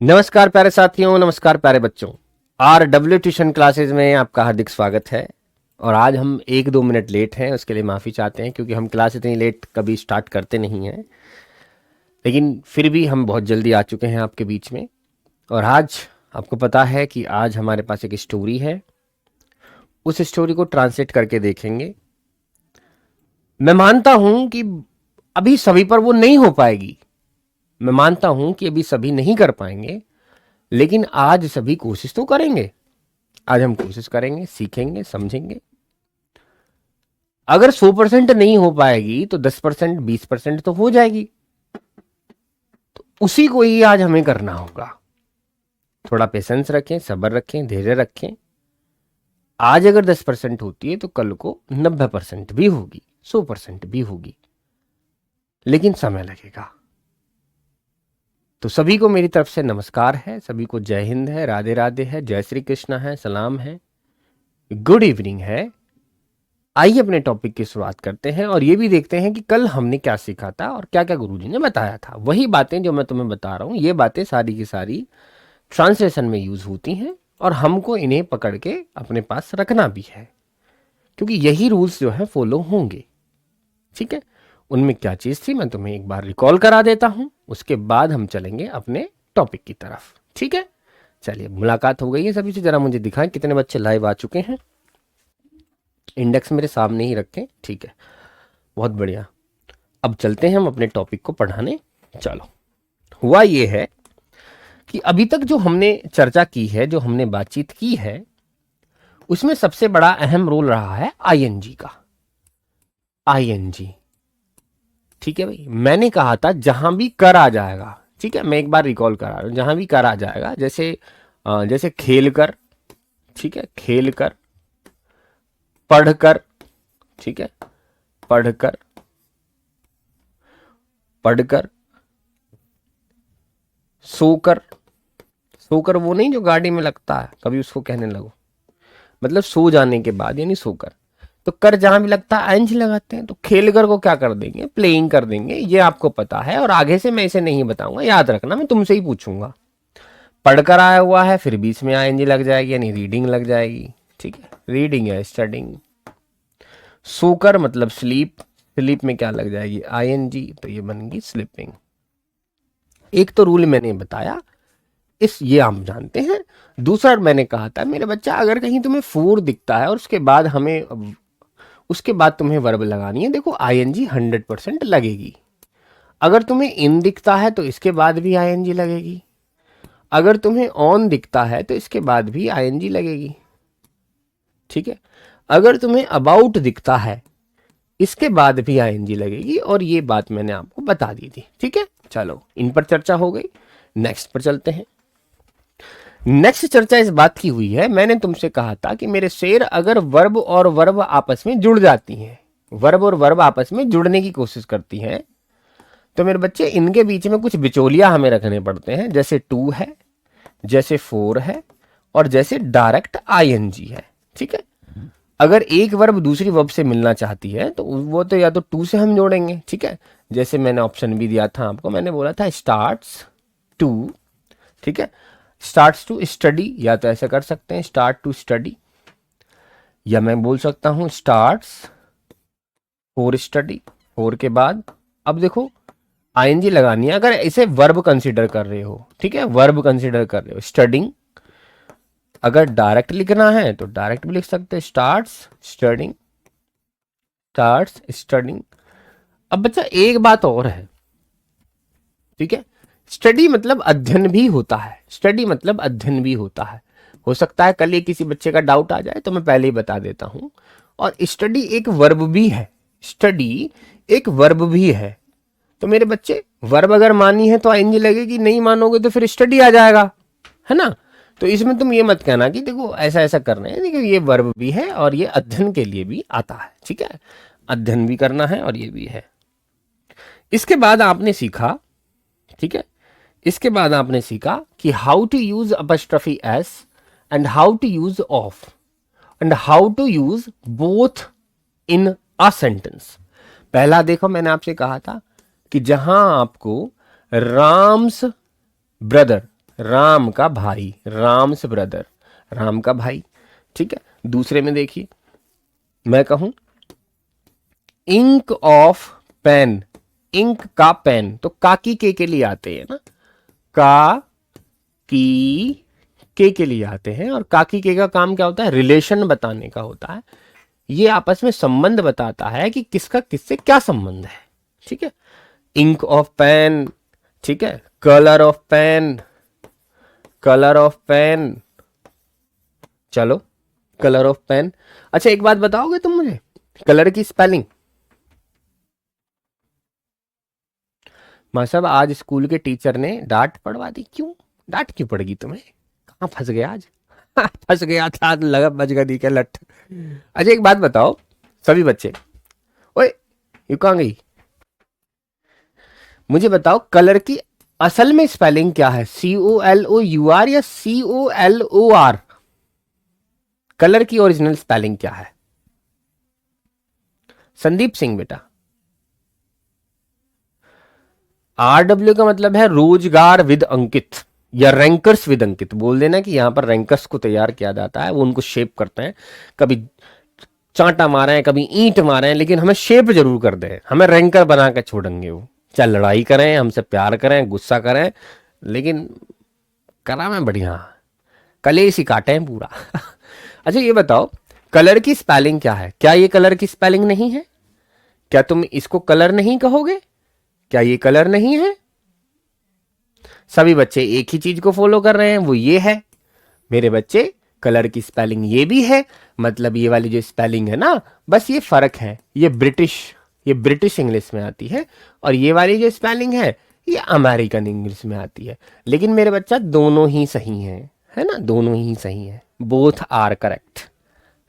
नमस्कार प्यारे साथियों, नमस्कार प्यारे बच्चों। RW ट्यूशन क्लासेस में आपका हार्दिक स्वागत है। और आज हम 1-2 मिनट लेट हैं, उसके लिए माफ़ी चाहते हैं क्योंकि हम क्लास इतनी लेट कभी स्टार्ट करते नहीं हैं। लेकिन फिर भी हम बहुत जल्दी आ चुके हैं आपके बीच में। और आज आपको पता है कि आज हमारे पास एक स्टोरी है, उस स्टोरी को ट्रांसलेट करके देखेंगे। मैं मानता हूँ कि अभी सभी पर वो नहीं हो पाएगी, मैं मानता हूँ कि अभी सभी नहीं कर पाएंगे, लेकिन आज सभी कोशिश तो करेंगे। आज हम कोशिश करेंगे, सीखेंगे, समझेंगे। अगर 100% नहीं हो पाएगी तो 10%, 20% तो हो जाएगी। तो उसी को ही आज हमें करना होगा। थोड़ा पेशेंस रखें, सब्र रखें, धैर्य रखें। आज अगर 10% होती है तो कल को 90% भी होगी, 100% भी होगी, लेकिन समय लगेगा। तो सभी को मेरी तरफ से नमस्कार है, सभी को जय हिंद है, राधे राधे है, जय श्री कृष्ण है, सलाम है, गुड इवनिंग है। आइए अपने टॉपिक की शुरुआत करते हैं और ये भी देखते हैं कि कल हमने क्या सीखा था और क्या क्या गुरुजी ने बताया था। वही बातें जो मैं तुम्हें बता रहा हूँ, ये बातें सारी की सारी ट्रांसलेशन में यूज होती हैं और हमको इन्हें पकड़ के अपने पास रखना भी है, क्योंकि यही रूल्स जो है फॉलो होंगे। ठीक है, उनमें क्या चीज थी मैं तुम्हें एक बार रिकॉल करा देता हूं, उसके बाद हम चलेंगे अपने टॉपिक की तरफ। ठीक है, चलिए मुलाकात हो गई है सभी से। जरा मुझे दिखाएं कितने बच्चे लाइव आ चुके हैं। इंडेक्स मेरे सामने ही रखें, ठीक है, बहुत बढ़िया। अब चलते हैं हम अपने टॉपिक को पढ़ाने। चलो, हुआ ये है कि अभी तक जो हमने चर्चा की है, जो हमने बातचीत की है, उसमें सबसे बड़ा अहम रोल रहा है आईएनजी का। आईएनजी, ठीक है भाई, मैंने कहा था जहां भी कर आ जाएगा, ठीक है, मैं एक बार रिकॉल करा रहा हूं, जहां भी कर आ जाएगा, जैसे खेल कर, ठीक है, खेल कर, पढ़कर, ठीक है, पढ़कर, पढ़कर, सोकर। सोकर वो नहीं जो गाड़ी में लगता है, कभी उसको कहने लगो, मतलब सो जाने के बाद, यानी सोकर। तो कर जहां भी लगता है एंज लगाते हैं, तो खेल कर को क्या कर देंगे, प्लेइंग कर देंगे। ये आपको पता है और आगे से मैं इसे नहीं बताऊंगा, याद रखना, मैं तुमसे ही पूछूंगा। पढ़कर आया हुआ है, फिर बीच में आएंजी लग जाएगी, यानी रीडिंग लग जाएगी। ठीक है, रीडिंग है स्टडिंग। सोकर मतलब स्लीप, स्लीप में क्या लग जाएगी, आईएनजी, तो ये बनेगी स्लीपिंग। एक तो रूल मैंने बताया, इस ये हम जानते हैं। दूसरा मैंने कहा था मेरे बच्चा, अगर कहीं तुम्हें फोर दिखता है और उसके बाद तुम्हें वर्ब लगानी है, देखो आईएनजी 100% लगेगी। अगर तुम्हें इन दिखता है तो इसके बाद भी आईएनजी लगेगी। अगर तुम्हें ऑन दिखता है तो इसके बाद भी आईएनजी लगेगी। ठीक है, अगर तुम्हें अबाउट दिखता है इसके बाद भी आईएनजी लगेगी, और ये बात मैंने आपको बता दी थी। ठीक है, चलो इन पर चर्चा हो गई, नेक्स्ट पर चलते हैं। नेक्स्ट चर्चा इस बात की हुई है, मैंने तुमसे कहा था कि मेरे शेर, अगर वर्ब और वर्ब आपस में जुड़ जाती हैं, वर्ब और वर्ब आपस में जुड़ने की कोशिश करती हैं, तो मेरे बच्चे इनके बीच में कुछ बिचौलिया हमें रखने पड़ते हैं। जैसे टू है, जैसे फोर है, और जैसे डायरेक्ट आईएनजी है। ठीक है, अगर एक वर्ब दूसरी वर्ब से मिलना चाहती है तो वो तो या तो टू से हम जोड़ेंगे, ठीक है, जैसे मैंने ऑप्शन भी दिया था आपको, मैंने बोला था स्टार्ट्स टू, ठीक है, स्टार्ट्स टू स्टडी, या तो ऐसे कर सकते हैं स्टार्ट टू स्टडी, या मैं बोल सकता हूं स्टार्ट्स फॉर स्टडी, फॉर के बाद अब देखो आईएनजी लगानी है अगर इसे वर्ब कंसीडर कर रहे हो। ठीक है, वर्ब कंसीडर कर रहे हो, स्टडिंग। अगर डायरेक्ट लिखना है तो डायरेक्ट भी लिख सकते हैं, स्टार्ट्स स्टडिंग, स्टार्ट्स स्टडिंग। अब बच्चा एक बात और है, ठीक है, स्टडी मतलब अध्ययन भी होता है, स्टडी मतलब अध्ययन भी होता है। हो सकता है कल ये किसी बच्चे का डाउट आ जाए, तो मैं पहले ही बता देता हूं। और स्टडी एक वर्ब भी है, स्टडी एक वर्ब भी है। तो मेरे बच्चे, वर्ब अगर मानी है तो आईएनजी लगेगी, नहीं मानोगे तो फिर स्टडी आ जाएगा, है ना। तो इसमें तुम ये मत कहना कि देखो ऐसा ऐसा करना है, देखो ये वर्ब भी है और ये अध्ययन के लिए भी आता है। ठीक है, अध्ययन भी करना है और ये भी है। इसके बाद आपने सीखा, ठीक है, इसके बाद आपने सीखा कि how to use apostrophe S and how to use of and how to use both in a sentence. पहला देखो, मैंने आपसे कहा था कि जहां आपको राम्स ब्रदर, राम का भाई, राम्स ब्रदर, राम का भाई। ठीक है, दूसरे में देखिए, मैं कहूं इंक ऑफ पेन, इंक का पेन, तो काकी के लिए आते हैं ना, का की के लिए आते हैं। और काकी के का काम क्या होता है, रिलेशन बताने का होता है। ये आपस में संबंध बताता है कि किसका किससे क्या संबंध है। ठीक है, इंक ऑफ पेन, ठीक है, colour of pen, colour of pen, चलो कलर ऑफ पेन। अच्छा एक बात बताओगे तुम मुझे, कलर की स्पेलिंग? मां साहब आज स्कूल के टीचर ने डांट पड़वा दी। क्यों डांट क्यों पड़ेगी तुम्हें, कहाँ फंस गया आज? फंस गया था, लगा बच गई क्या लट। अच्छा एक बात बताओ सभी बच्चे, ओए यू कहाँ गई, मुझे बताओ कलर की असल में स्पेलिंग क्या है, COLOUR या COLOR? कलर की ओरिजिनल स्पेलिंग क्या है? संदीप सिंह बेटा, RW का मतलब है रोजगार विद अंकित, या रैंकर्स विद अंकित बोल देना कि यहां पर रैंकर्स को तैयार किया जाता है, वो उनको शेप करते हैं, कभी चांटा मारे हैं कभी ईंट मारे हैं, लेकिन हमें शेप जरूर कर दे, हमें रैंकर बना के छोड़ेंगे वो, चाहे लड़ाई करें हमसे, प्यार करें गुस्सा करें, लेकिन करा में बढ़िया, कलेश ही काटे हैं पूरा। अच्छा ये बताओ कलर की स्पेलिंग क्या है, क्या ये कलर की स्पेलिंग नहीं है? क्या तुम इसको कलर नहीं कहोगे? क्या ये कलर नहीं है? सभी बच्चे एक ही चीज को फॉलो कर रहे हैं, वो ये है मेरे बच्चे, कलर की स्पेलिंग ये भी है, मतलब ये वाली जो स्पेलिंग है ना, बस ये फर्क है, ये ब्रिटिश इंग्लिश में आती है, और ये वाली जो स्पेलिंग है ये अमेरिकन इंग्लिश में आती है। लेकिन मेरे बच्चा दोनों ही सही हैं, है ना, दोनों ही सही हैं, बोथ आर करेक्ट।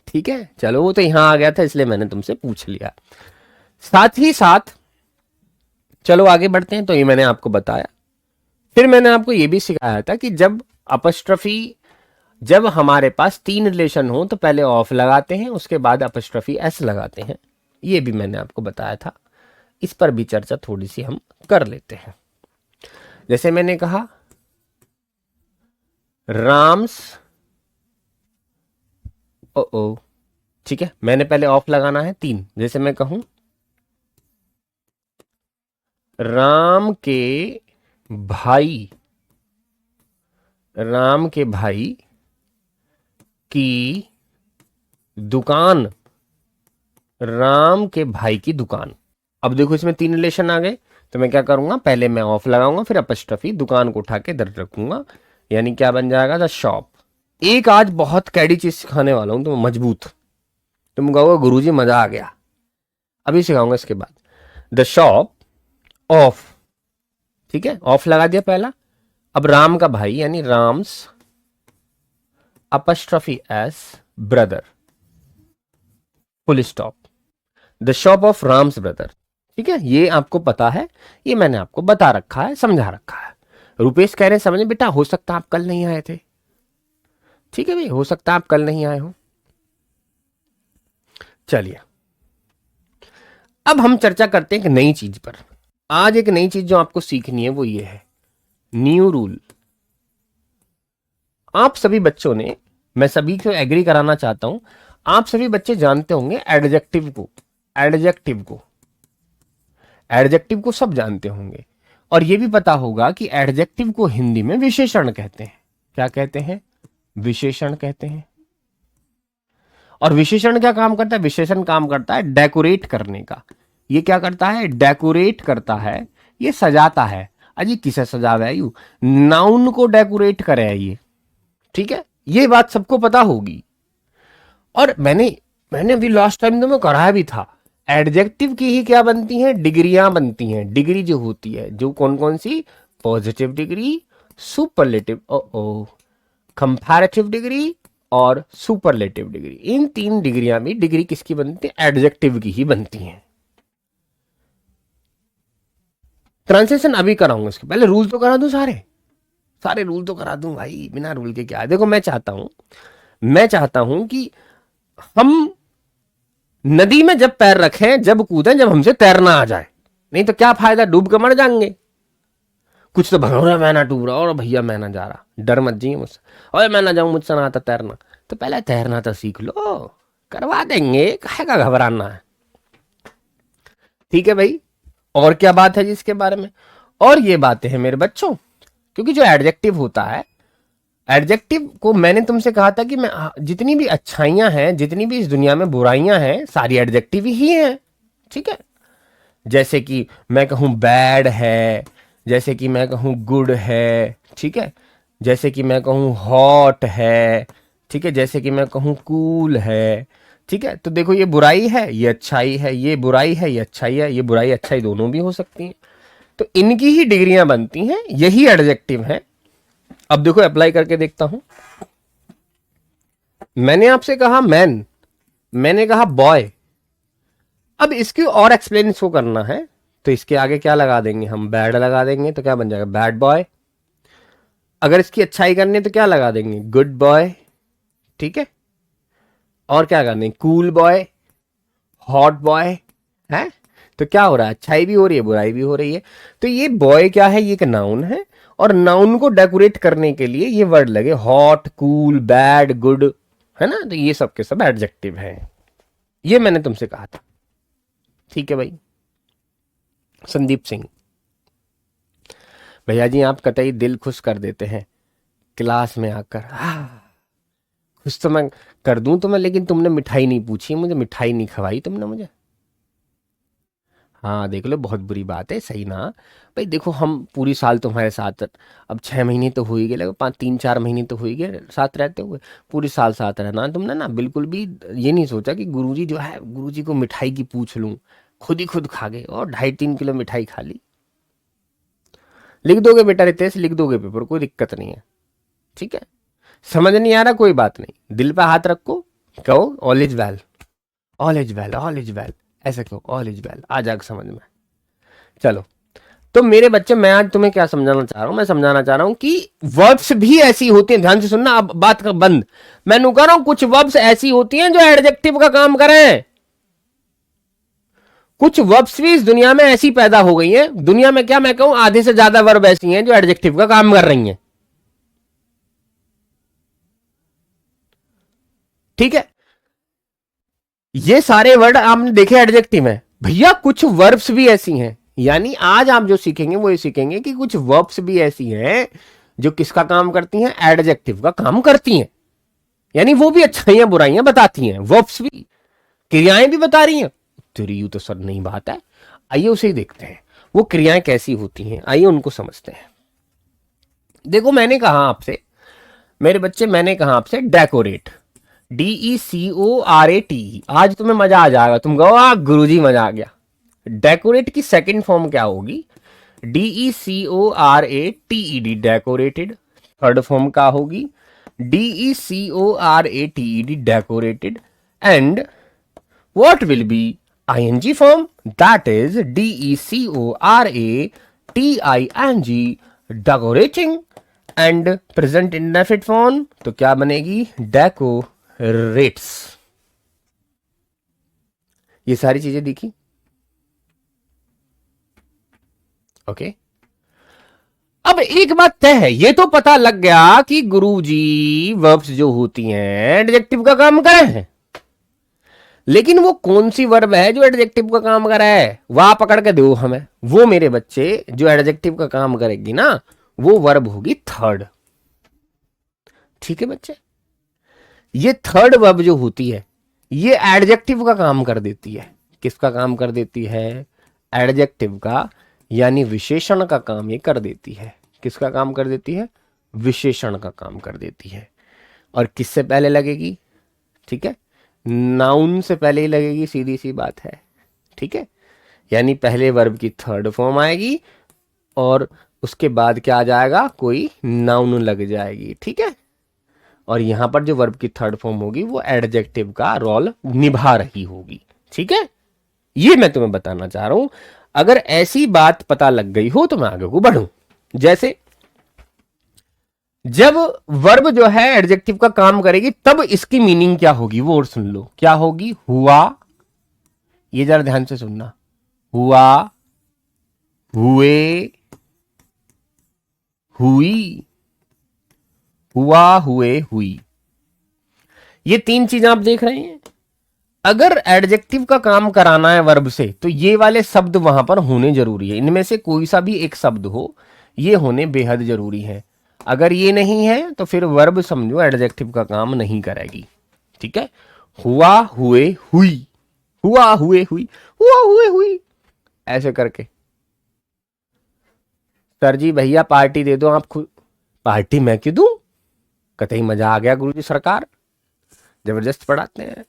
ठीक है, चलो वो तो यहां आ गया था इसलिए मैंने तुमसे पूछ लिया। साथ ही साथ चलो आगे बढ़ते हैं, तो ये मैंने आपको बताया। फिर मैंने आपको ये भी सिखाया था कि जब अपस्ट्रफी, जब हमारे पास तीन रिलेशन हो तो पहले ऑफ लगाते हैं, उसके बाद अपस्ट्रफी एस लगाते हैं, ये भी मैंने आपको बताया था। इस पर भी चर्चा थोड़ी सी हम कर लेते हैं। जैसे मैंने कहा राम्स, ओ ठीक है, मैंने पहले ऑफ लगाना है तीन। जैसे मैं कहूं राम के भाई, राम के भाई की दुकान, राम के भाई की दुकान। अब देखो इसमें तीन रिलेशन आ गए, तो मैं क्या करूंगा, पहले मैं ऑफ लगाऊंगा, फिर अपस्ट्रफी, दुकान को उठा के दर रखूंगा, यानी क्या बन जाएगा, द शॉप। एक आज बहुत कैडी चीज सिखाने वाला हूं, तो मजबूत, तुम कहोगे गुरुजी मजा आ गया, अभी सिखाऊंगा इसके बाद। द शॉप ऑफ, ठीक है, ऑफ लगा दिया पहला। अब राम का भाई यानी Ram's apostrophe s brother, full stop, the shop of Ram's brother. ठीक है, ये आपको पता है, ये मैंने आपको बता रखा है, समझा रखा है। रुपेश कह रहे हैं समझे बेटा, हो सकता आप कल नहीं आए थे। ठीक है भाई, हो सकता आप कल नहीं आए हो। चलिए अब हम चर्चा करते हैं एक नई चीज पर। आज एक नई चीज जो आपको सीखनी है वो ये है न्यू रूल। आप सभी बच्चों ने, मैं सभी को एग्री कराना चाहता हूं, आप सभी बच्चे जानते होंगे एडजेक्टिव को, एडजेक्टिव को, एडजेक्टिव को सब जानते होंगे, और ये भी पता होगा कि एडजेक्टिव को हिंदी में विशेषण कहते हैं। क्या कहते हैं? विशेषण कहते हैं। और विशेषण क्या काम करता है? विशेषण काम करता है डेकोरेट करने का। ये क्या करता है? डेकोरेट करता है, ये सजाता है। अजी किसे सजावे यू? नाउन को डेकोरेट करे ये। ठीक है, ये बात सबको पता होगी। और मैंने अभी लास्ट टाइम तो मैं कराया भी था, एडजेक्टिव की ही क्या बनती हैं? डिग्रियां बनती हैं। डिग्री जो होती है, जो कौन कौन सी? Positive degree, superlative, comparative degree और सुपरलेटिव डिग्री। इन तीन डिग्रियां में डिग्री किसकी बनती है? एडजेक्टिव की ही बनती हैं। ट्रांसलेशन अभी कराऊंगा, इसके पहले रूल तो करा दूं, सारे रूल तो करा दूं भाई, बिना रूल के क्या है। देखो मैं चाहता हूं कि हम नदी में जब पैर रखें, जब कूदें, जब हमसे तैरना आ जाए, नहीं तो क्या फायदा, डूब के मर जाएंगे। कुछ तो भगोड़ा मैना डूब रहा और भैया मैना जा रहा, डर मत जाइए मुझसे, और मैं ना जाऊं, मुझसे ना आता तैरना। तो पहले तैरना तो सीख लो, करवा देंगे, काहे का घबराना है। ठीक है भाई, और क्या बात है जी इसके बारे में। और ये बातें हैं मेरे बच्चों, क्योंकि जो एडजेक्टिव होता है, एडजेक्टिव को मैंने तुमसे कहा था कि मैं जितनी भी अच्छाइयां हैं, जितनी भी इस दुनिया में बुराइयां हैं, सारी एडजेक्टिव ही हैं। ठीक है, जैसे कि मैं कहूं बैड है, जैसे कि मैं कहूं गुड है, ठीक है, जैसे कि मैं कहूं हॉट है, ठीक है, जैसे कि मैं कहूं कूल है। ठीक है, तो देखो ये बुराई है, ये अच्छाई है, ये बुराई है, ये अच्छाई है, ये बुराई अच्छाई दोनों भी हो सकती हैं। तो इनकी ही डिग्रियां बनती हैं, यही एडजेक्टिव है। अब देखो अप्लाई करके देखता हूं। मैंने आपसे कहा मैन, मैंने कहा बॉय। अब इसकी और एक्सप्लेन इसको करना है, तो इसके आगे क्या लगा देंगे हम, बैड लगा देंगे, तो क्या बन जाएगा, बैड बॉय। अगर इसकी अच्छाई करनी है तो क्या लगा देंगे, गुड बॉय। ठीक है, और क्या करने, कूल बॉय, हॉट बॉय है। तो क्या हो रहा है, अच्छाई भी हो रही है, बुराई भी हो रही है। तो ये बॉय क्या है, ये एक नाउन है, और नाउन को डेकोरेट करने के लिए ये वर्ड लगे, हॉट, कूल, बैड, गुड, है ना। तो ये सब के सब एडजेक्टिव हैं, ये मैंने तुमसे कहा था। ठीक है भाई। संदीप सिंह, भैया जी आप कतई दिल खुश कर देते हैं क्लास में आकर। खुश तो मैं कर दूं तुम्हें, लेकिन तुमने मिठाई नहीं पूछी मुझे, मिठाई नहीं खवाई तुमने मुझे। हाँ देख लो, बहुत बुरी बात है, सही ना भाई। देखो हम पूरी साल तुम्हारे साथ, अब 6 महीने तो हो ही गए, लगभग 3-4 महीने तो हो ही गए साथ रहते हुए। पूरी साल साथ रहना, तुमने ना बिल्कुल भी ये नहीं सोचा कि गुरुजी जो है, गुरुजी को मिठाई की पूछ लूं। खुद ही खुद खा गए और 2.5-3 किलो मिठाई खा ली। लिख दोगे बेटा रितेश, लिख दोगे पेपर, कोई दिक्कत नहीं है। ठीक है, समझ नहीं आ रहा कोई बात नहीं, दिल पे हाथ रखो, कहो all is well, all is well, all is well, ऐसे कहो ऑल इज वेल, आ जाएगा समझ में। चलो, तो मेरे बच्चे मैं आज तुम्हें क्या समझाना चाह रहा हूं, मैं समझाना चाह रहा हूं कि वर्ब्स भी ऐसी होती हैं, ध्यान से सुनना, अब बात का बंद। मैं कह रहा हूं कुछ वर्ब्स ऐसी होती हैं जो एडजेक्टिव का काम करें। कुछ वर्ब्स भी इस दुनिया में ऐसी पैदा हो गई हैं, दुनिया में क्या मैं कहूं, आधे से ज्यादा वर्ब ऐसी हैं जो एडजेक्टिव का काम कर रही हैं। ठीक है, ये सारे वर्ड आपने देखे एडजेक्टिव है भैया, कुछ वर्ब्स भी ऐसी हैं, यानी आज आप जो सीखेंगे वो ये सीखेंगे कि कुछ वर्ब्स भी ऐसी हैं जो किसका काम करती हैं, एडजेक्टिव का काम करती हैं। यानी वो भी अच्छाइयां बुराइयां बताती हैं, वर्ब्स भी, क्रियाएं भी बता रही हैं। तेरी यू तो सर नहीं बात है, आइए उसे ही देखते हैं वो क्रियाएं कैसी होती हैं, आइए उनको समझते हैं। देखो मैंने कहा आपसे, मेरे बच्चे मैंने कहा आपसे डेकोरेट, DECORATE। आज तुम्हें मजा आ जाएगा, तुम कहो गुरुजी मजा आ गया। डेकोरेट की सेकंड फॉर्म क्या होगी, DECORATED, डेकोरेटेड। थर्ड फॉर्म क्या होगी, DECORATED, decorated. And what will be ing form, that is DECORATING, decorating। And present indefinite form तो क्या बनेगी, डेकोरेट्स। ये सारी चीजें दिखी, ओके। अब एक बात तय है, ये तो पता लग गया कि गुरुजी वर्ब्स जो होती हैं एडजेक्टिव का काम कर रहे हैं, लेकिन वो कौन सी वर्ब है जो एडजेक्टिव का काम कर रहा है, वह पकड़ के दो हमें। वो मेरे बच्चे जो एडजेक्टिव का काम करेगी ना, वो वर्ब होगी थर्ड। ठीक है बच्चे, ये थर्ड वर्ब जो होती है ये एडजेक्टिव का काम कर देती है। किसका काम कर देती है, एडजेक्टिव का, यानी विशेषण का काम ये कर देती है। किसका काम कर देती है, विशेषण का काम कर देती है। और किससे पहले लगेगी, ठीक है, नाउन से पहले ही लगेगी, सीधी सी बात है। ठीक है, यानी पहले वर्ब की थर्ड फॉर्म आएगी और उसके बाद क्या आ जाएगा, कोई नाउन लग जाएगी। ठीक है, और यहां पर जो वर्ब की थर्ड फॉर्म होगी वो एडजेक्टिव का रोल निभा रही होगी। ठीक है, ये मैं तुम्हें बताना चाह रहा हूं। अगर ऐसी बात पता लग गई हो तो मैं आगे को बढ़ूं। जैसे जब वर्ब जो है एडजेक्टिव का काम करेगी तब इसकी मीनिंग क्या होगी वो और सुन लो, क्या होगी, हुआ, ये जरा ध्यान से सुनना, हुआ, हुए, हुई, हुआ, हुए, हुई। ये तीन चीजें आप देख रहे हैं। अगर एडजेक्टिव का काम कराना है वर्ब से तो ये वाले शब्द वहां पर होने जरूरी है। इनमें से कोई सा भी एक शब्द हो, ये होने बेहद जरूरी है। अगर ये नहीं है तो फिर वर्ब समझो एडजेक्टिव का काम नहीं करेगी। ठीक है, हुआ, हुए, हुई, हुआ, हुए, हुई, हुआ, हुए, हुई, ऐसे करके। सर जी भैया पार्टी दे दो, आप खुद। पार्टी मैं क्यों दूं? कतई मजा आ गया गुरुजी सरकार, जबरदस्त पढ़ाते हैं।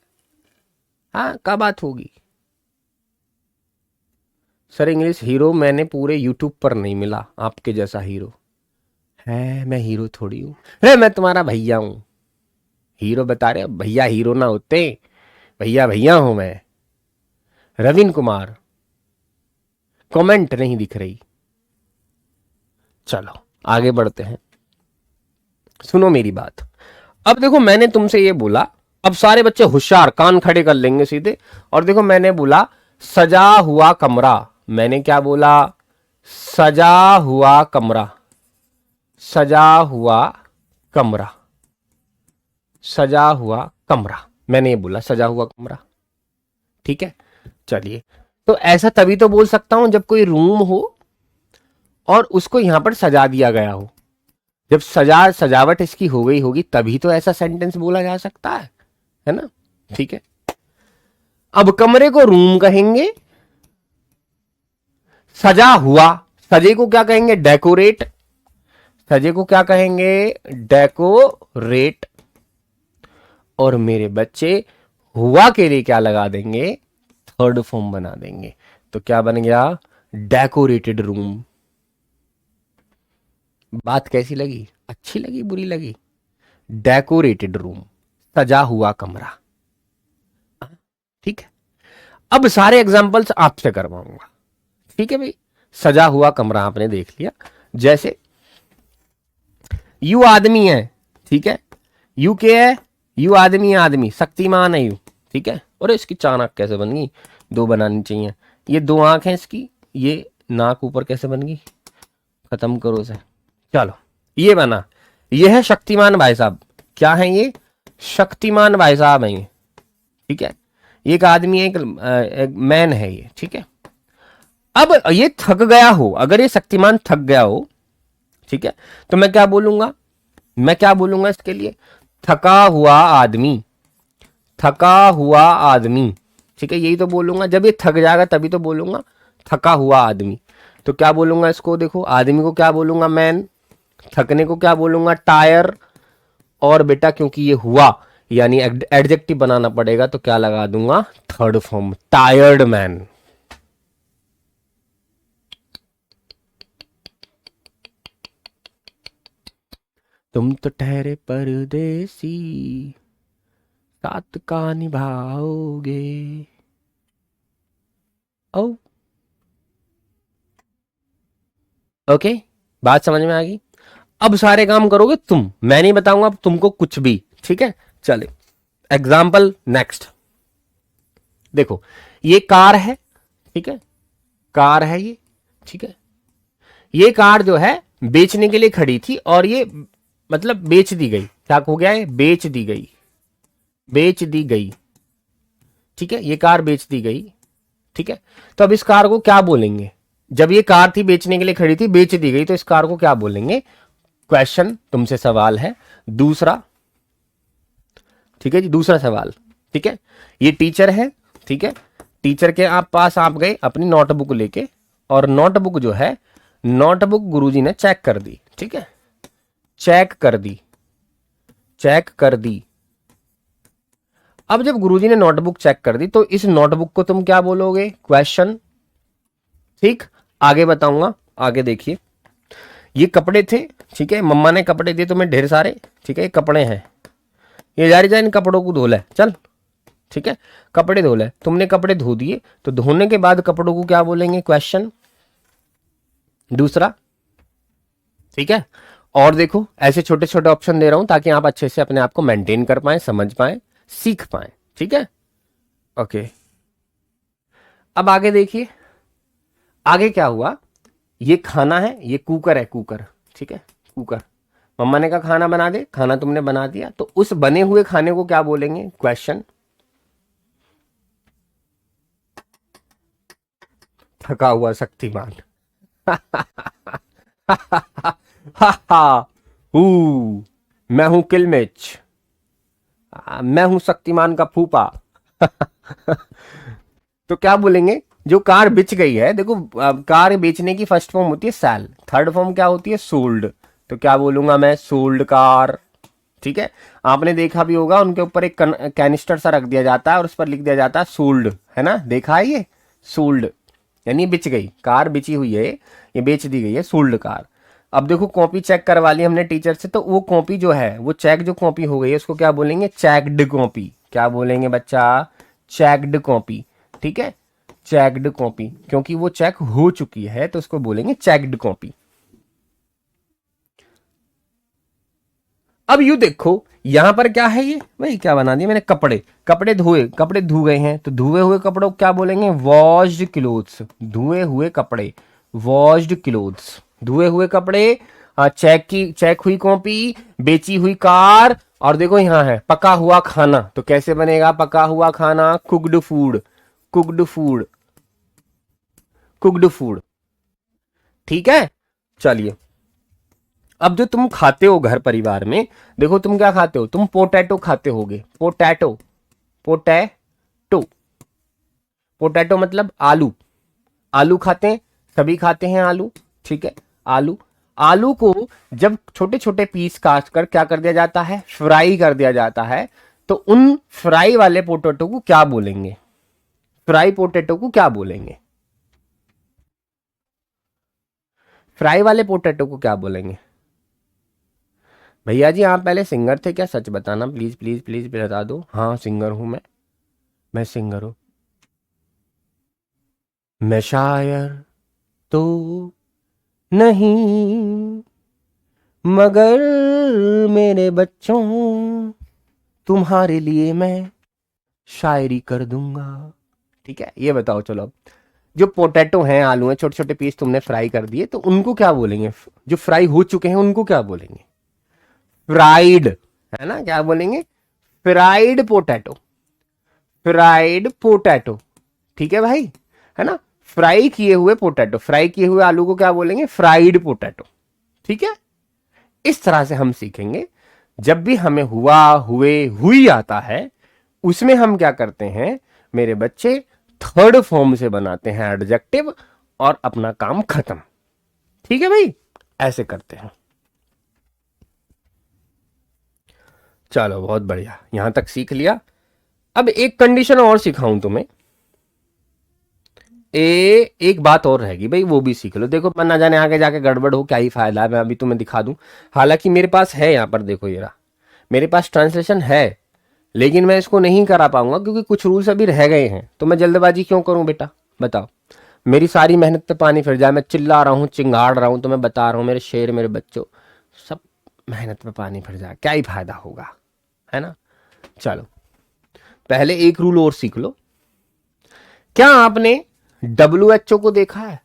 हाँ, क्या बात होगी? सर इंग्लिश हीरो मैंने पूरे यूट्यूब पर नहीं मिला आपके जैसा हीरो। है, मैं हीरो थोड़ी हूँ। है, मैं तुम्हारा भैया हूँ। हीरो बता रहे हो? भैया हीरो ना होते, भैया भैया हूं मैं। रवीन कुमार, कमेंट नहीं दिख रही। चलो आगे बढ़ते हैं, सुनो मेरी बात। अब देखो मैंने तुमसे ये बोला, अब सारे बच्चे होशियार कान खड़े कर लेंगे सीधे। और देखो मैंने बोला सजा हुआ कमरा। मैंने क्या बोला? सजा हुआ कमरा, सजा हुआ कमरा, सजा हुआ कमरा। मैंने ये बोला सजा हुआ कमरा। ठीक है, चलिए। तो ऐसा तभी तो बोल सकता हूं जब कोई रूम हो और उसको यहां पर सजा दिया गया हो। जब सजावट इसकी हो गई होगी तभी तो ऐसा सेंटेंस बोला जा सकता है ना? ठीक है, अब कमरे को रूम कहेंगे, सजा हुआ, सजे को क्या कहेंगे? डेकोरेट, सजे को क्या कहेंगे? डेकोरेट। और मेरे बच्चे हुआ के लिए क्या लगा देंगे? थर्ड फॉर्म बना देंगे। तो क्या बन गया? Decorated room. बात कैसी लगी? अच्छी लगी, बुरी लगी? डेकोरेटेड रूम, सजा हुआ कमरा। ठीक है, अब सारे एग्जांपल्स आपसे करवाऊंगा। ठीक है भाई, सजा हुआ कमरा आपने देख लिया। जैसे यू आदमी है, ठीक है, यू क्या है? यू आदमी है, आदमी शक्तिमान है यू। ठीक है, और इसकी चाणक कैसे बन गई? दो बनानी चाहिए। ये दो आंख है इसकी, ये नाक ऊपर कैसे बन गई? खत्म करो इसे। चलो, ये बना, ये है शक्तिमान भाई साहब। क्या है ये? शक्तिमान भाई साहब है ये। ठीक है, एक आदमी है, एक मैन है ये। ठीक है, अब ये थक गया हो, अगर ये शक्तिमान थक गया हो, ठीक है, तो मैं क्या बोलूंगा? मैं क्या बोलूंगा इसके लिए? थका हुआ आदमी, थका हुआ आदमी। ठीक है, यही तो बोलूंगा। जब ये थक जाएगा तभी तो बोलूंगा थका हुआ आदमी। तो क्या बोलूंगा इसको? देखो, आदमी को क्या बोलूंगा? मैन। थकने को क्या बोलूंगा? टायर। और बेटा क्योंकि ये हुआ यानी एडजेक्टिव बनाना पड़ेगा तो क्या लगा दूंगा? Third form, tired man. तुम तो ठहरे परदेसी, साथ का निभाओगे। ओ, ओके, बात समझ में आ गई? अब सारे काम करोगे तुम, मैं नहीं बताऊंगा अब तुमको कुछ भी। ठीक है, चले एग्जाम्पल नेक्स्ट। देखो, ये कार है, ठीक है, कार है ये। ठीक है, ये कार जो है बेचने के लिए खड़ी थी और ये मतलब बेच दी गई। क्या हो गया है? बेच दी गई, बेच दी गई। ठीक है, ये कार बेच दी गई। ठीक है, तो अब इस कार को क्या बोलेंगे? जब ये कार थी बेचने के लिए खड़ी थी, बेच दी गई, तो इस कार को क्या बोलेंगे? क्वेश्चन, तुमसे सवाल है दूसरा। ठीक है जी, दूसरा सवाल। ठीक है, ये टीचर है, ठीक है, टीचर के आप पास आप गए अपनी नोटबुक लेके, और नोटबुक जो है, नोटबुक गुरुजी ने चेक कर दी। ठीक है, चेक कर दी, चेक कर दी। अब जब गुरुजी ने नोटबुक चेक कर दी तो इस नोटबुक को तुम क्या बोलोगे? क्वेश्चन। ठीक, आगे बताऊंगा, आगे देखिए। ये कपड़े थे, ठीक है, मम्मा ने कपड़े दिए तुम्हें ढेर सारे। ठीक है, ये कपड़े हैं, ये जा रही जा इन कपड़ों को धो ले चल। ठीक है, कपड़े धो ले, तुमने कपड़े धो दिए, तो धोने के बाद कपड़ों को क्या बोलेंगे? क्वेश्चन, दूसरा। ठीक है, और देखो ऐसे छोटे छोटे ऑप्शन दे रहा हूं ताकि आप अच्छे से अपने आप को मेंटेन कर पाए, समझ पाए, सीख पाए। ठीक है, ओके। अब आगे देखिए, आगे क्या हुआ? ये खाना है, ये कुकर है, कुकर। ठीक है, कुकर। मम्मा ने कहा खाना बना दे, खाना तुमने बना दिया, तो उस बने हुए खाने को क्या बोलेंगे? क्वेश्चन। थका हुआ शक्तिमान। हू, मैं हूं किलमिच, मैं हूं शक्तिमान का फूफा। तो क्या बोलेंगे? जो कार बिच गई है, देखो कार बेचने की फर्स्ट फॉर्म होती है सेल, थर्ड फॉर्म क्या होती है? सोल्ड। तो क्या बोलूंगा मैं? Sold car. ठीक है। आपने देखा भी होगा उनके ऊपर एक कैनिस्टर सा रख दिया जाता है और उस पर लिख दिया जाता है सोल्ड, है ना? देखा है ये? सोल्ड यानी बिच गई कार, बिची हुई है, ये बेच दी गई है, सोल्ड कार। अब देखो कॉपी चेक करवा ली हमने टीचर से, तो वो कॉपी जो है, वो चेक जो कॉपी हो गई है, उसको क्या बोलेंगे? Checked copy. क्या बोलेंगे बच्चा? Checked copy. ठीक है, चेक्ड कॉपी, क्योंकि वो चेक हो चुकी है तो उसको बोलेंगे चेक्ड कॉपी। अब यू देखो यहां पर क्या है, ये भाई क्या बना दिया मैंने? कपड़े। कपड़े धोए, कपड़े धो गए हैं, तो धुए हुए कपड़ों को क्या बोलेंगे? Washed clothes. धुए हुए कपड़े, वॉश्ड क्लोथ्स। धुए हुए कपड़े, चेक हुई कॉपी, बेची हुई कार, और देखो यहां है पका हुआ खाना। तो कैसे बनेगा पका हुआ खाना? Cooked food, cooked food, cooked food. ठीक है, चलिए। अब जो तुम खाते हो घर परिवार में, देखो तुम क्या खाते हो? तुम पोटैटो खाते होगे। पोटैटो, पोटैटो, पोटैटो मतलब आलू। आलू खाते हैं, सभी खाते हैं आलू। ठीक है, आलू। आलू को जब छोटे छोटे पीस काट कर क्या कर दिया जाता है? फ्राई कर दिया जाता है। तो उन फ्राई वाले पोटैटो को क्या बोलेंगे? फ्राई पोटैटो को क्या बोलेंगे? फ्राई वाले पोटैटो को क्या बोलेंगे? भैया जी आप पहले सिंगर थे क्या? सच बताना प्लीज प्लीज प्लीज बता दो। हाँ सिंगर हूं मैं सिंगर हूं। मैं शायर तो नहीं, मगर मेरे बच्चों तुम्हारे लिए मैं शायरी कर दूंगा। ठीक है, ये बताओ चलो अब, जो पोटैटो हैं, आलू हैं, छोटे छोटे पीस तुमने फ्राई कर दिए, तो उनको क्या बोलेंगे? जो फ्राई हो चुके हैं उनको क्या बोलेंगे? फ्राइड, है ना? क्या बोलेंगे? Fried potato, fried potato. ठीक है भाई, है ना? फ्राई किए हुए पोटैटो, फ्राई किए हुए आलू को क्या बोलेंगे? Fried potato. ठीक है, इस तरह से हम सीखेंगे। जब भी हमें हुआ, हुए, हुई आता है, उसमें हम क्या करते हैं मेरे बच्चे? थर्ड फॉर्म से बनाते हैं एडजेक्टिव और अपना काम खत्म। ठीक है भाई, ऐसे करते हैं। चलो बहुत बढ़िया, यहां तक सीख लिया। अब एक कंडीशन और सिखाऊं तुम्हें। एक बात और रहेगी भाई, वो भी सीख लो। देखो पर ना जाने आगे जाके गड़बड़ हो, क्या ही फायदा है? मैं अभी तुम्हें दिखा दूं। हालांकि मेरे पास है, यहां पर देखो ये रहा, मेरे पास ट्रांसलेशन है, लेकिन मैं इसको नहीं करा पाऊंगा क्योंकि कुछ रूल्स अभी रह गए हैं। तो मैं जल्दबाजी क्यों करूं बेटा, बताओ? मेरी सारी मेहनत पे पानी फिर जाए। मैं चिल्ला रहा हूं, चिंगाड़ रहा हूं, तो मैं बता रहा हूं मेरे शेर, मेरे बच्चों, सब मेहनत पे पानी फिर जाए, क्या ही फायदा होगा, है ना? चलो पहले एक रूल और सीख लो। क्या आपने WHO को देखा है?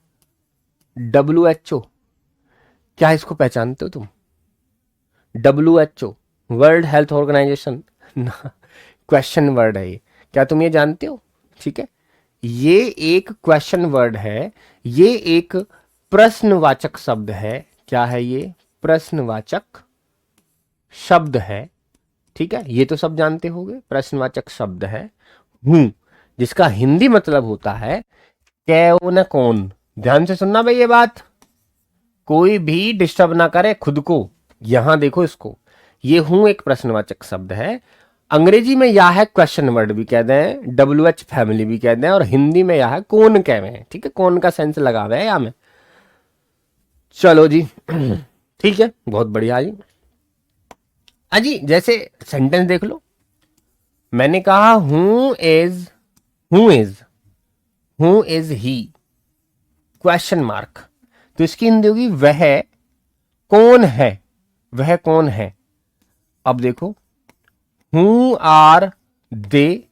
WHO, क्या इसको पहचानते हो तुम? WHO, world health organisation. Question word है ये, क्या तुम ये जानते हो? ठीक है, ये एक क्वेश्चन वर्ड है, ये एक प्रश्नवाचक शब्द है। क्या है ये? प्रश्नवाचक शब्द है। ठीक है, ये तो सब जानते होंगे, प्रश्नवाचक शब्द है। हूं, जिसका हिंदी मतलब होता है कौन कौन। ध्यान से सुनना भाई ये बात, कोई भी डिस्टर्ब ना करे खुद को। यहां देखो इसको, ये हूं एक प्रश्नवाचक शब्द है। अंग्रेजी में यह है क्वेश्चन वर्ड भी कह दें, WH फैमिली भी कह दें, और हिंदी में यह है कौन कह हैं। ठीक है, कौन का सेंस लगा हुआ है यहां में। चलो जी, ठीक है, बहुत बढ़िया जी। अजी जैसे सेंटेंस देख लो, मैंने कहा who is he, question mark. तो इसकी हिंदी होगी वह कौन है, वह कौन है। अब देखो, who are they,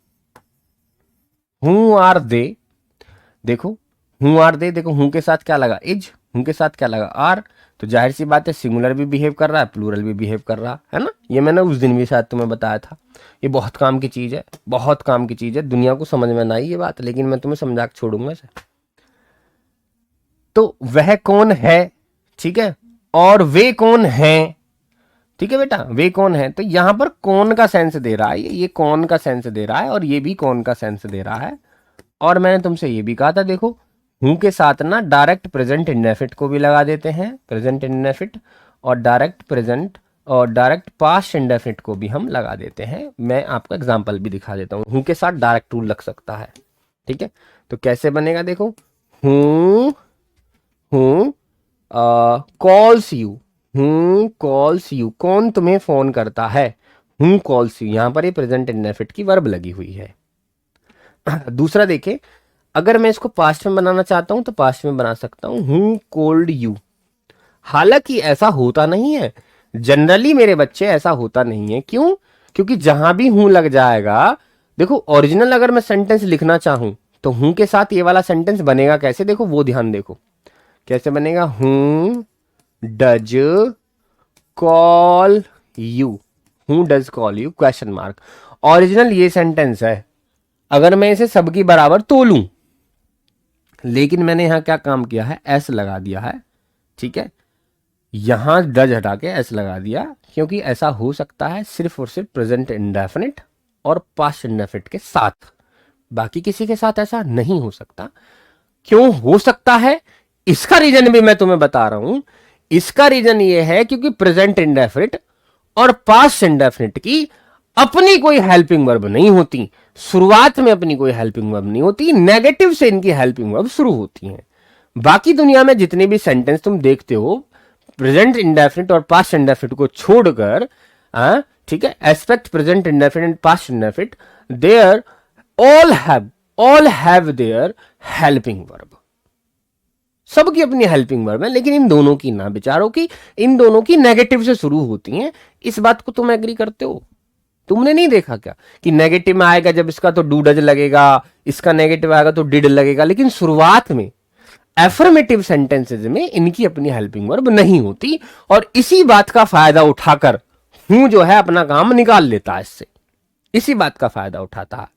who are they, देखो हु आर दे, देखो हु के साथ क्या लगा? इज, हूं के साथ क्या लगा आर, तो जाहिर सी बात है सिंगुलर भी बिहेव कर रहा है, प्लूरल भी बिहेव कर रहा है ना। ये मैंने उस दिन भी शायद तुम्हें बताया था। ये बहुत काम की चीज है, बहुत काम की चीज है, दुनिया को समझ में ना आई ये बात, लेकिन मैं तुम्हें समझा के छोड़ूंगा इसे। तो वह कौन है, ठीक है, और वे कौन है, ठीक है बेटा, वे कौन है। तो यहां पर कौन का सेंस दे रहा है, ये कौन का सेंस दे रहा है, और ये भी कौन का सेंस दे रहा है। और मैंने तुमसे ये भी कहा था, देखो हूं के साथ ना डायरेक्ट प्रेजेंट इंडेफिनिट को भी लगा देते हैं, प्रेजेंट इंडेफिनिट, और डायरेक्ट प्रेजेंट और डायरेक्ट पास्ट इंडेफिनिट को भी हम लगा देते हैं। मैं आपको एग्जांपल भी दिखा देता हूं, हूं के साथ डायरेक्ट रूल लग सकता है, ठीक है। तो कैसे बनेगा, देखो हूं, हूं कॉल्स यू, हूं कॉल्स यू, कौन तुम्हें फोन करता है, हूं कॉल्स यू, यहां पर ये प्रेजेंट इंडेफिनिट की वर्ब लगी हुई है। दूसरा देखें, अगर मैं इसको पास्ट में बनाना चाहता हूं तो पास्ट में बना सकता हूं, हूं कोल्ड यू। हालांकि ऐसा होता नहीं है, जनरली मेरे बच्चे ऐसा होता नहीं है। क्यों? क्योंकि जहां भी हूं लग जाएगा, देखो ओरिजिनल अगर मैं सेंटेंस लिखना चाहूं तो हूं के साथ ये वाला सेंटेंस बनेगा कैसे, देखो वो ध्यान देखो कैसे बनेगा, हूं डज कॉल यू, हूं does call you question mark. Original ये सेंटेंस है, अगर मैं इसे सबकी बराबर तोलूं, लेकिन मैंने यहां क्या काम किया है, एस लगा दिया है, ठीक है, यहां डज हटा के एस लगा दिया, क्योंकि ऐसा हो सकता है सिर्फ और सिर्फ प्रेजेंट इंडेफिनिट और पास्ट इंडेफिनिट के साथ, बाकी किसी के साथ ऐसा नहीं हो सकता। क्यों हो सकता है, इसका रीजन भी मैं तुम्हें बता रहा हूं। इसका रीजन ये है क्योंकि प्रेजेंट इंडेफिनिट और पास्ट इंडेफिनिट की अपनी कोई हेल्पिंग वर्ब नहीं होती, शुरुआत में अपनी कोई हेल्पिंग वर्ब नहीं होती, नेगेटिव से इनकी हेल्पिंग वर्ब शुरू होती हैं। बाकी दुनिया में जितने भी सेंटेंस तुम देखते हो प्रेजेंट इंडेफिनिट और पास्ट इंडेफिनिट को छोड़कर, ठीक है, aspect present indefinite past indefinite, there all have their helping verb, सबकी अपनी हेल्पिंग वर्ब है, लेकिन इन दोनों की ना, बेचारों की, इन दोनों की नेगेटिव से शुरू होती हैं। इस बात को तुम एग्री करते हो? तुमने नहीं देखा क्या कि नेगेटिव में आएगा जब इसका तो डू डज लगेगा, इसका नेगेटिव आएगा तो डिड लगेगा, लेकिन शुरुआत में एफर्मेटिव सेंटेंसेज में इनकी अपनी हेल्पिंग वर्ब नहीं होती, और इसी बात का फायदा उठाकर हूं जो है अपना काम निकाल लेता है इससे, इसी बात का फायदा उठाता है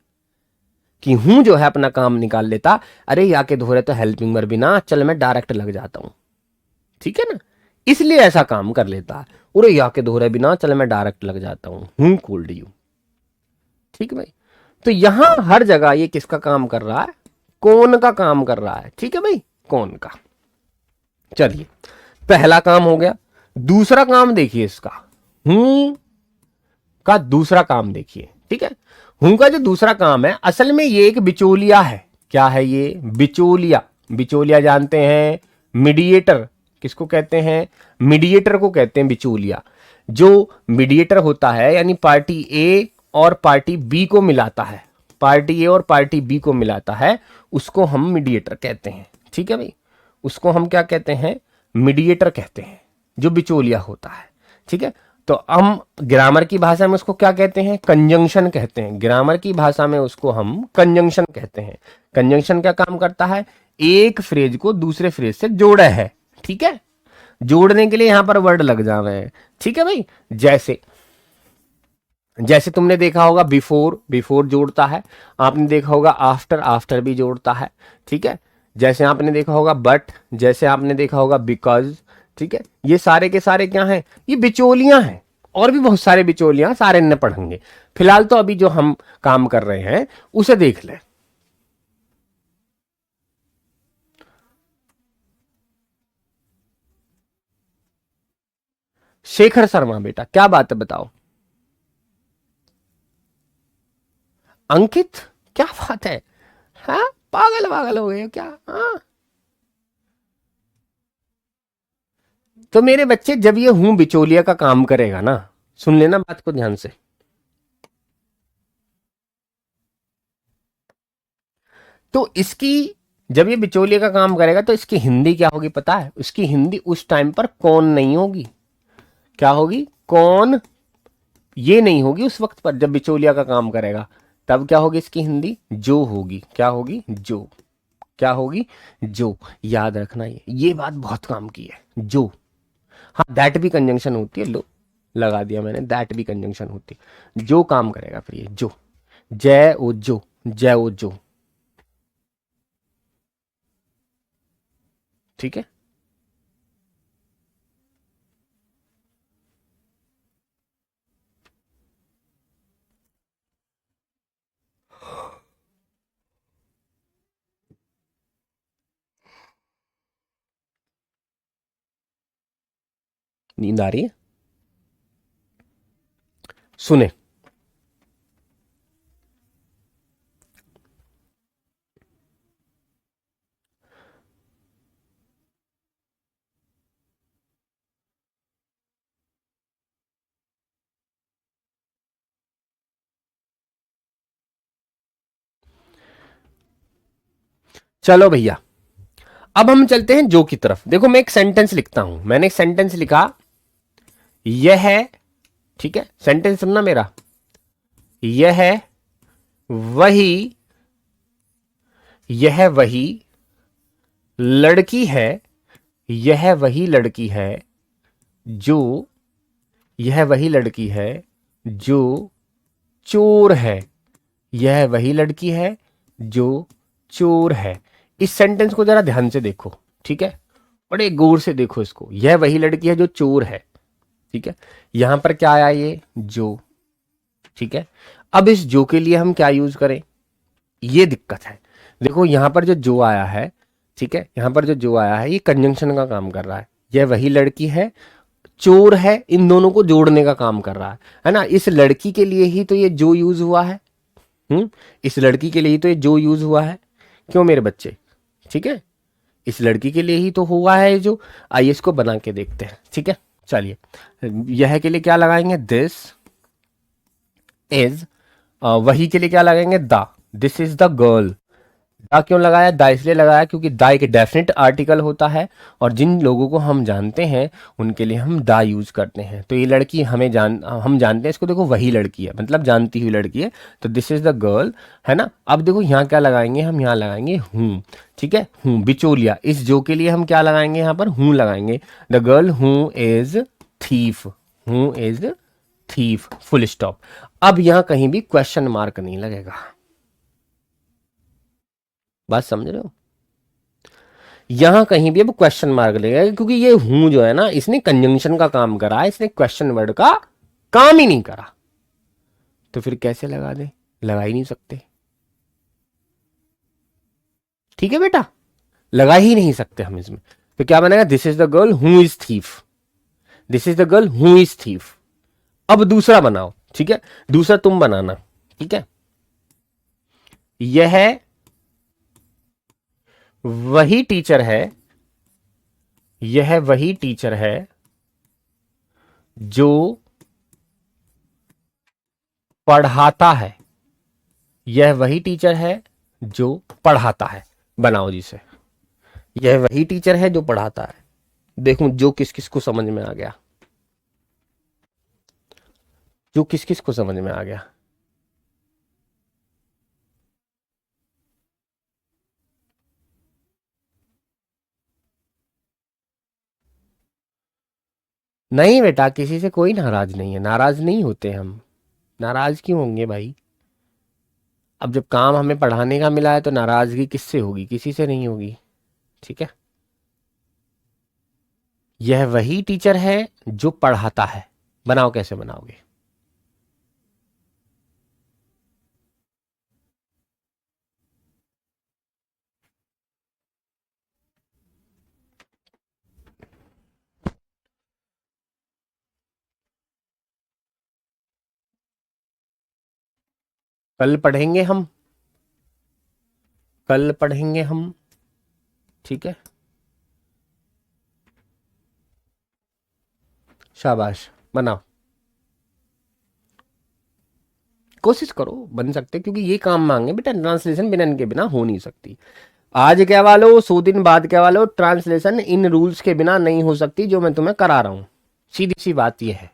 कि हूं जो है अपना काम निकाल लेता, अरे या के दोहरे तो हेल्पिंग वर्ब बिना, चल मैं डायरेक्ट लग जाता हूं, ठीक है ना, इसलिए ऐसा काम कर लेता है, अरे या के दोहरे बिना, चल मैं डायरेक्ट लग जाता हूं, हूं कोल्ड यू, ठीक है भाई। तो यहां हर जगह ये किसका काम कर रहा है, कौन का काम कर रहा है, ठीक है भाई, कौन का। चलिए पहला काम हो गया, दूसरा काम देखिए इसका, हूं का दूसरा काम देखिए, ठीक है। हूं का जो दूसरा काम है, असल में ये एक बिचौलिया है। क्या है ये? बिचौलिया। बिचौलिया जानते हैं, मीडिएटर किसको कहते हैं, मीडिएटर को कहते हैं बिचौलिया। जो मीडिएटर होता है यानी पार्टी ए और पार्टी बी को मिलाता है, पार्टी ए और पार्टी बी को मिलाता है, उसको हम मीडिएटर कहते हैं, ठीक है भाई, उसको हम क्या कहते हैं, मीडिएटर कहते हैं, जो बिचौलिया होता है, ठीक है। तो हम ग्रामर की भाषा में उसको क्या कहते हैं, कंजंक्शन कहते हैं, ग्रामर की भाषा में उसको हम कंजंक्शन कहते हैं। कंजंक्शन क्या काम करता है, एक फ्रेज को दूसरे फ्रेज से जोड़ा है, ठीक है, जोड़ने के लिए यहां पर वर्ड लग जा रहे हैं, ठीक है भाई। जैसे जैसे तुमने देखा होगा बिफोर, बिफोर जोड़ता है, आपने देखा होगा आफ्टर, आफ्टर भी जोड़ता है, ठीक है। जैसे आपने देखा होगा बट, जैसे आपने देखा होगा बिकॉज, ठीक है। ये सारे के सारे क्या हैं, ये बिचौलियां हैं, और भी बहुत सारे बिचौलियां, सारे न पढ़ेंगे। फिलहाल तो अभी जो हम काम कर रहे हैं उसे देख लें। शेखर शर्मा बेटा, क्या बात है बताओ। अंकित, क्या बात है, हाँ पागल पागल हो गए हो क्या, हाँ। तो मेरे बच्चे जब ये हूं बिचौलिया का काम करेगा ना, सुन लेना बात को ध्यान से, तो इसकी, जब ये बिचौलिया का काम करेगा तो इसकी हिंदी क्या होगी पता है, उसकी हिंदी उस टाइम पर कौन नहीं होगी, क्या होगी, कौन, ये नहीं होगी उस वक्त पर जब बिचौलिया का काम करेगा, तब क्या होगी इसकी हिंदी, जो होगी, क्या होगी, जो, क्या होगी? जो। याद रखना ये बात बहुत काम की है, जो। हाँ, दैट भी कंजंक्शन होती है, लो लगा दिया मैंने, दैट भी कंजंक्शन होती है, जो काम करेगा फिर ये जो। जय ओ जो, जय ओ जो। ठीक है। नींद आ रही है? सुने। चलो भैया, अब हम चलते हैं जो की तरफ। देखो मैं एक सेंटेंस लिखता हूं, मैंने एक सेंटेंस लिखा, यह है, ठीक है, सेंटेंस सुनना मेरा, यह वही, यह वही लड़की है, यह वही लड़की है जो, यह वही लड़की है जो चोर है, यह वही लड़की है जो चोर है। इस सेंटेंस को जरा ध्यान से देखो, ठीक है, बड़े गौर से देखो इसको। यह वही लड़की है जो चोर है, ठीक है, यहां पर क्या आया? ये जो, ठीक है। अब इस जो के लिए हम क्या यूज करें, ये दिक्कत है। देखो यहां पर जो आया है, ठीक है, यहां पर जो आया है ये कंजंक्शन का काम कर रहा है। यह वही लड़की है, चोर है, इन दोनों को जोड़ने का काम कर रहा है ना। इस लड़की के लिए ही तो ये जो यूज हुआ है। इस लड़की के लिए ही तो ये जो यूज हुआ है। क्यों मेरे बच्चे? ठीक है, इस लड़की के लिए ही तो हुआ है जो। आइए इसको बना के देखते हैं, ठीक है। चलिए, यह के लिए क्या लगाएंगे? This is. वही के लिए क्या लगाएंगे? The. This is the girl. दा क्यों लगाया? दा इसलिए लगाया क्योंकि दा एक डेफिनेट आर्टिकल होता है, और जिन लोगों को हम जानते हैं उनके लिए हम दा यूज करते हैं। तो ये लड़की हम जानते हैं इसको, देखो वही लड़की है, मतलब जानती हुई लड़की है, तो दिस इज द गर्ल, है ना। अब देखो यहाँ क्या लगाएंगे हम? यहाँ लगाएंगे हूँ, ठीक है, हूँ बिचौलिया। इस जो के लिए हम क्या लगाएंगे? यहाँ पर हूँ लगाएंगे। द गर्ल हूँ इज थीफ, हूँ इज थीफ, फुल स्टॉप। अब यहाँ कहीं भी क्वेश्चन मार्क नहीं लगेगा। बात समझ रहे हो? यहां कहीं भी अब क्वेश्चन मार्क लगेगा, क्योंकि ये हूं जो है ना, इसने कंजंक्शन का काम करा, इसने क्वेश्चन वर्ड का काम ही नहीं करा। तो फिर कैसे लगा दे? लगा ही नहीं सकते। ठीक है बेटा, लगा ही नहीं सकते हम इसमें। तो क्या बनेगा? This is the girl who is thief, this is the girl who is thief. अब दूसरा बनाओ, ठीक है, दूसरा तुम बनाना, ठीक है। यह वही टीचर है, यह वही टीचर है जो पढ़ाता है, यह वही टीचर है जो पढ़ाता है। बनाओ जिसे, यह वही टीचर है जो पढ़ाता है। देखूं जो किस किस को समझ में आ गया, जो किस किस को समझ में आ गया। नहीं बेटा, किसी से कोई नाराज नहीं है, नाराज नहीं होते हम। नाराज क्यों होंगे भाई? अब जब काम हमें पढ़ाने का मिला है तो नाराजगी किससे होगी? किसी से नहीं होगी, ठीक है। यह वही टीचर है जो पढ़ाता है। बनाओ, कैसे बनाओगे? कल पढ़ेंगे हम, कल पढ़ेंगे हम, ठीक है। शाबाश, बनाओ, कोशिश करो, बन सकते, क्योंकि ये काम मांगे बेटा, ट्रांसलेशन बिना इनके बिना हो नहीं सकती। आज क्या वालो, 100 दिन बाद क्या वालो, ट्रांसलेशन इन रूल्स के बिना नहीं हो सकती जो मैं तुम्हें करा रहा हूं। सीधी सी बात यह है,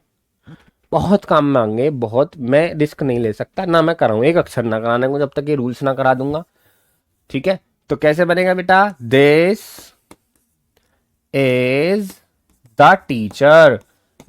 बहुत काम मांगे, बहुत। मैं रिस्क नहीं ले सकता, ना मैं कराऊं, एक अक्षर ना कराने को जब तक ये रूल्स ना करा दूंगा, ठीक है। तो कैसे बनेगा बेटा, this is the teacher,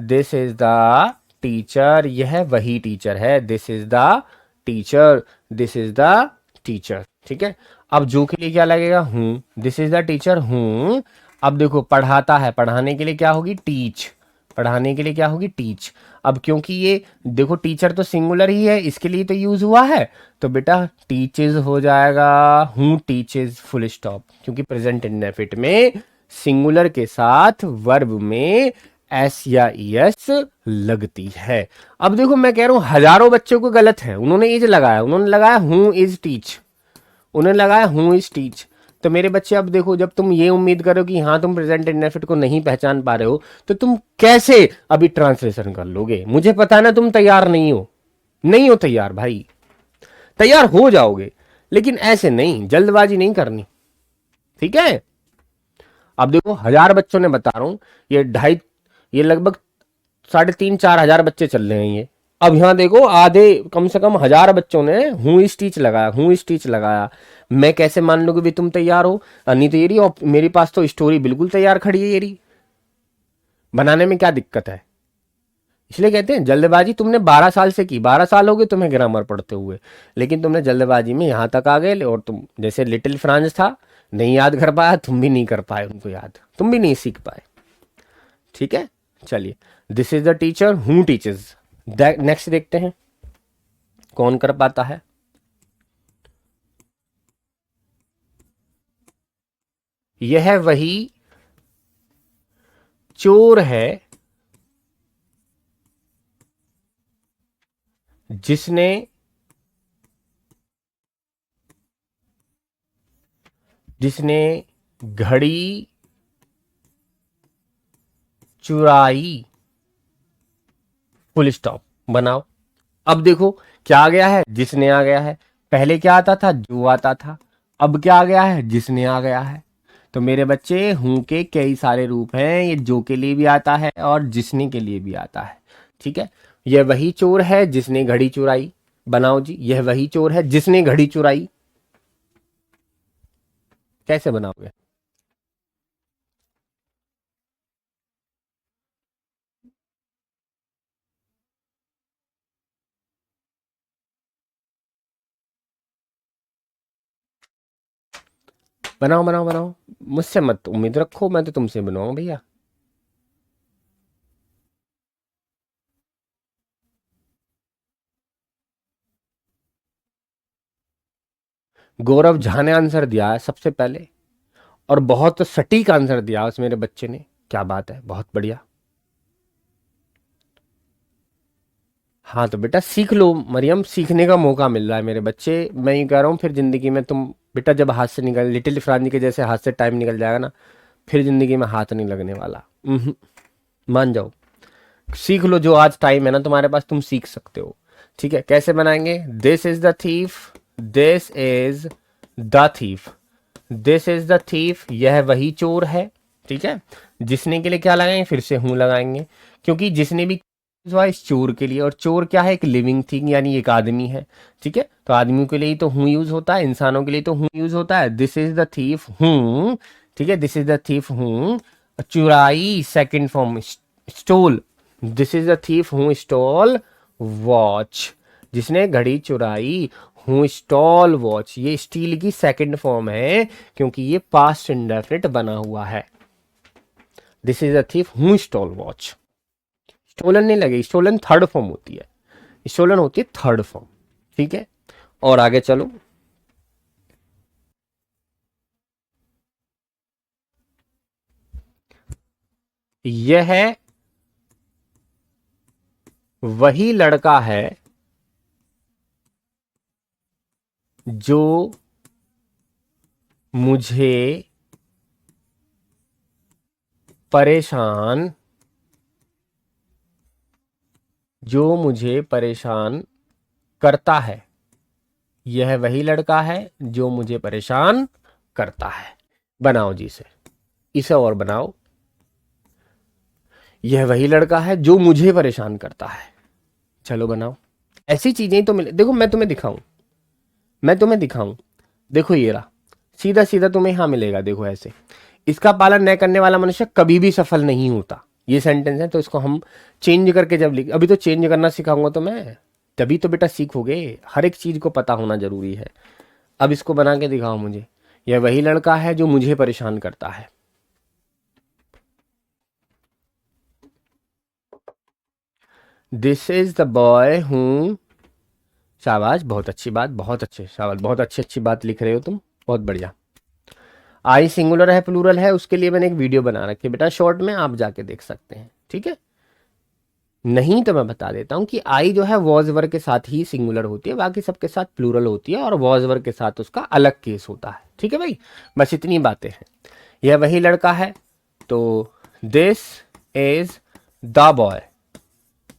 this is the teacher, यह वही टीचर है, this is the teacher, this is the teacher. ठीक है, अब जो के लिए क्या लगेगा, हूं, दिस इज द टीचर हूं। अब देखो पढ़ाता है, पढ़ाने के लिए क्या होगी, टीच, पढ़ाने के लिए क्या होगी, टीच। अब क्योंकि ये देखो टीचर तो सिंगुलर ही है, इसके लिए तो यूज हुआ है, तो बेटा टीचेज हो जाएगा, हूं टीचेज फुल स्टॉप, क्योंकि प्रेजेंट इंडेफिनिट में सिंगुलर के साथ वर्ब में एस या ईएस लगती है। अब देखो मैं कह रहा हूं हजारों बच्चों को गलत है, उन्होंने इज लगाया, उन्होंने लगाया हूं इज टीच, उन्होंने लगाया हूं इज टीच। तो मेरे बच्चे अब देखो, जब तुम ये उम्मीद करो कि हाँ तुम प्रेजेंट इंडेफिनिट को नहीं पहचान पा रहे हो, तो तुम कैसे अभी ट्रांसलेशन कर लोगे। मुझे पता है ना तुम तैयार नहीं हो, नहीं हो तैयार भाई, तैयार हो जाओगे, लेकिन ऐसे नहीं, जल्दबाजी नहीं करनी। ठीक है, अब देखो 1000 बच्चों ने, बता रहा हूं, ये लगभग 3,500-4,000 बच्चे चल रहे हैं ये। अब यहां देखो आधे, कम से कम 1000 बच्चों ने हूं इस टीच लगाया, हूं इस टीच लगाया। मैं कैसे मान लूं कि भी तुम तैयार हो, नहीं तो ये और मेरे पास तो स्टोरी बिल्कुल तैयार खड़ी है, ये बनाने में क्या दिक्कत है। इसलिए कहते हैं जल्दबाजी तुमने 12 साल से की, 12 साल हो गए तुम्हें ग्रामर पढ़ते हुए, लेकिन तुमने जल्दबाजी में यहां तक आ गए, और तुम जैसे लिटिल फ्रांस था, नहीं याद कर पाया, तुम भी नहीं कर पाए उनको याद, तुम भी नहीं सीख पाए। ठीक है, चलिए, दिस इज द टीचर हूं टीचर्स। नेक्स्ट देखते हैं कौन कर पाता है। यह वही चोर है जिसने जिसने घड़ी चुराई, फुल स्टॉप। बनाओ। अब देखो क्या आ गया है, जिसने आ गया है, पहले क्या आता था, जो आता था, अब क्या आ गया है, जिसने आ गया है। तो मेरे बच्चे हूं के कई सारे रूप हैं, ये जो के लिए भी आता है और जिसने के लिए भी आता है। ठीक है, यह वही चोर है जिसने घड़ी चुराई। बनाओ जी, यह वही चोर है जिसने घड़ी चुराई, कैसे बनाओगे। बनाओ बनाओ बनाओ, मुझसे मत उम्मीद रखो, मैं तो तुमसे बनाऊंगा भैया। गौरव झा ने आंसर दिया है सबसे पहले, और बहुत सटीक आंसर दिया उस मेरे बच्चे ने, क्या बात है, बहुत बढ़िया। हाँ तो बेटा सीख लो मरियम, सीखने का मौका मिल रहा है मेरे बच्चे। मैं ये कह रहा हूँ फिर जिंदगी में तुम बेटा जब हाथ से निकल, लिटिल फ्रांजी के जैसे हाथ से टाइम निकल जाएगा ना, फिर जिंदगी में हाथ नहीं लगने वाला। मान जाओ, सीख लो, जो आज टाइम है ना तुम्हारे पास, तुम सीख सकते हो। ठीक है, कैसे बनाएंगे, this is the thief, this is the thief, this is the thief, यह वही चोर है। ठीक है, जिसने के लिए क्या लगाएंगे, फिर से हूं लगाएंगे, क्योंकि जिसने भी हुआ इस चोर के लिए, और चोर क्या है, एक लिविंग थिंग, यानी एक आदमी है। ठीक है, तो आदमियों के लिए ही तो हूं यूज होता है, इंसानों के लिए तो हूं यूज होता है। दिस इज द थीफ हूं, ठीक है, this is the thief who चुराई, second form stole, this is the thief who stole watch, जिसने घड़ी चुराई, हूं स्टॉल वॉच, ये स्टील की सेकंड फॉर्म है, क्योंकि ये पास्ट इंडेफिनिट बना हुआ है। This is a thief who stole watch, stolen नहीं लगे, स्टोलन थर्ड फॉर्म होती है, स्टोलन होती है थर्ड फॉर्म। ठीक है, और आगे चलो, यह वही लड़का है जो मुझे परेशान, जो मुझे परेशान करता है, यह वही लड़का है जो मुझे परेशान करता है। बनाओ जी इसे और बनाओ, यह वही लड़का है जो मुझे परेशान करता है। चलो बनाओ, ऐसी चीजें तो मिले, देखो मैं तुम्हें दिखाऊं, मैं तुम्हें दिखाऊं, देखो ये रहा, सीधा सीधा तुम्हें यहाँ मिलेगा, देखो ऐसे। इसका पालन न करने वाला मनुष्य कभी भी सफल नहीं होता, ये सेंटेंस है। तो इसको हम चेंज करके जब लिख, अभी तो चेंज करना सिखाऊंगा तो मैं, तभी तो बेटा सीखोगे। हर एक चीज को पता होना जरूरी है। अब इसको बना के दिखाओ मुझे। यह वही लड़का है जो मुझे परेशान करता है। दिस इज द बॉय हूँ। शाबाश, बहुत अच्छी बात, बहुत अच्छे, शाबाश, बहुत अच्छी अच्छी बात लिख रहे हो तुम, बहुत बढ़िया। आई सिंगुलर है प्लूरल है, उसके लिए मैंने एक वीडियो बना रखी है बेटा शॉर्ट में, आप जाके देख सकते हैं, ठीक है। नहीं तो मैं बता देता हूं कि आई जो है वॉज वर्ग के साथ ही सिंगुलर होती है, बाकी सबके साथ प्लूरल होती है, और वॉज वर्ग के साथ उसका अलग केस होता है, ठीक है भाई। बस इतनी बातें हैं। यह वही लड़का है, तो this is the boy,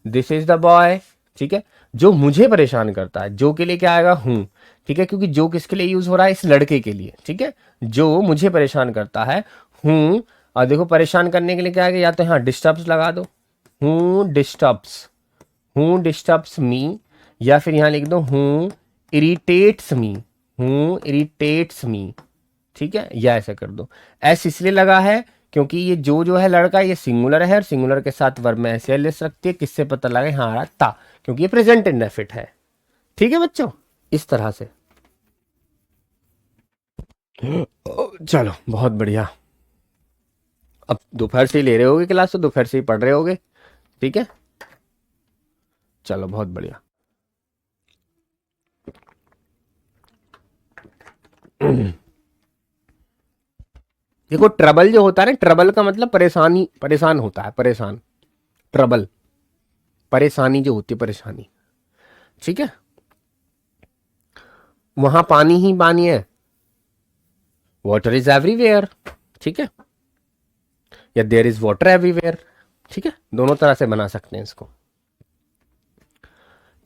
this is the boy, ठीक है, जो मुझे परेशान करता है। जो के लिए क्या आएगा, हूं, ठीक है, क्योंकि जो किसके लिए यूज हो रहा है, इस लड़के के लिए, ठीक है, जो मुझे परेशान करता है, हूं। और देखो परेशान करने के लिए क्या आएगा, या तो यहाँ डिस्टर्ब्स लगा दो, हूं डिस्टर्ब्स मी, या फिर यहां लिख दो हूं इरिटेट्स मी, हूं इरिटेट्स मी, ठीक है, या ऐसा कर दो। एस इसलिए लगा है क्योंकि ये जो है लड़का, ये सिंगुलर है, और सिंगुलर के साथ वर्ब में ऐसे एल रखती है, किससे पता लगा, यहाँ आ रहा ता, क्योंकि ये प्रेजेंट इंडेफिनिट है, ठीक है बच्चों, इस तरह से। चलो बहुत बढ़िया। अब दोपहर से ही ले रहे होगे क्लास, तो दोपहर से ही पढ़ रहे होगे, ठीक है। चलो बहुत बढ़िया। देखो ट्रबल जो होता है ना, ट्रबल का मतलब परेशानी, परेशान होता है, परेशान, ट्रबल, परेशानी जो होती है, परेशानी, ठीक है। वहां पानी ही पानी है, वाटर इज एवरीवेयर, ठीक है, या देयर इज वाटर एवरीवेयर, ठीक है, दोनों तरह से बना सकते हैं इसको।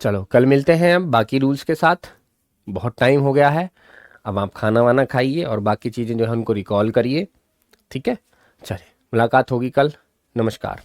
चलो कल मिलते हैं अब बाकी रूल्स के साथ, बहुत टाइम हो गया है। अब आप खाना वाना खाइए और बाकी चीज़ें जो है उनको रिकॉल करिए, ठीक है। चलिए मुलाकात होगी कल, नमस्कार।